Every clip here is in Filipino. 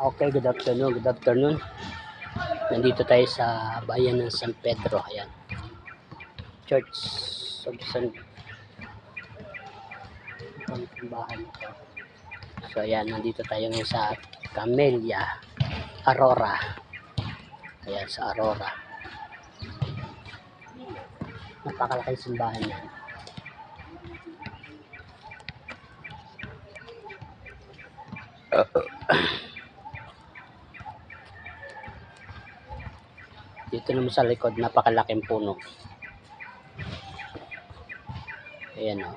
Okay, good afternoon, good afternoon. Nandito tayo sa bayan ng San Pedro. Ayan. Church of San Simbahan ito. So ayan, nandito tayo ngayon sa Camellia, Aurora. Ayan, sa Aurora. Napakalaking simbahan yan. Dito naman sa likod, napakalaking puno. Ayan o.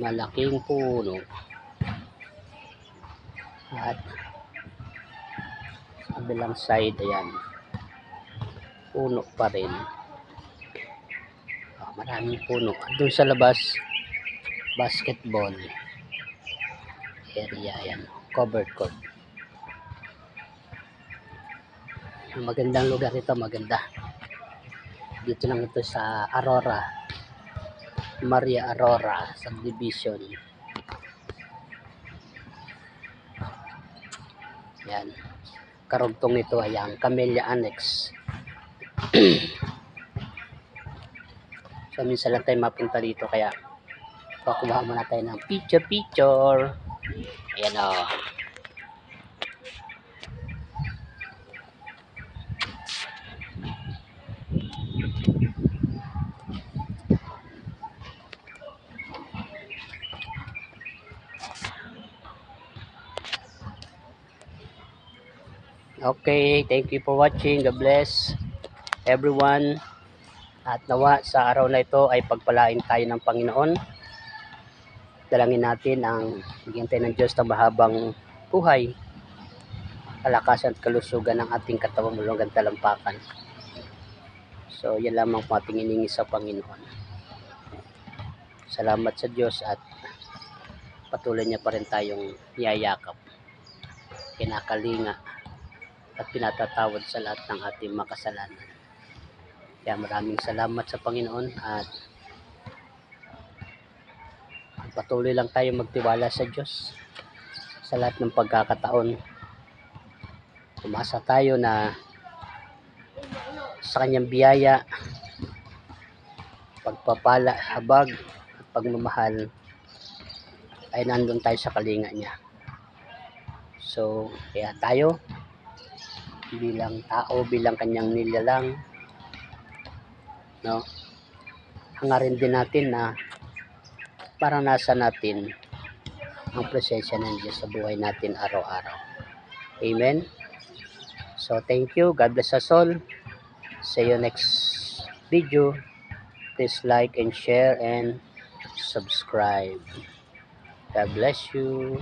Malaking puno. At sa kabilang side, ayan. Puno pa rin. Maraming puno. Doon sa labas, basketball area. Ayan. Covered court. Magandang lugar ito, maganda. Dito lang ito sa Aurora, Maria Aurora subdivision. Yan, karugtong nito ay ang Camellia Annex. So minsan lang tayo mapunta dito, kaya pakuha muna tayo ng picture. Ayan o. Okay, thank you for watching. God bless everyone. At nawa sa araw na ito ay pagpalain tayo ng Panginoon. Dalangin natin ang hintay ng Diyos ng mahabang buhay, kalakasan at kalusugan ng ating katawan mula hanggang talampakan. So yan lamang po ating hiningi sa Panginoon. Salamat sa Diyos at patuloy niya pa rin tayong yayakap, kinakalinga at pinatatawad sa lahat ng ating makasalanan. Kaya maraming salamat sa Panginoon at patuloy lang tayo magtiwala sa Diyos sa lahat ng pagkakataon. Umasa tayo na sa kanyang biyaya, pagpapala, habag at pagmamahal ay nandun tayo sa kalinga niya. So kaya tayo bilang tao, bilang kanyang nilalang, no, hangarin din natin na maranasan natin ang presensya ng Diyos sa buhay natin araw-araw. Amen. So thank you. God bless us all. See you next video. Please like and share and subscribe. God bless you.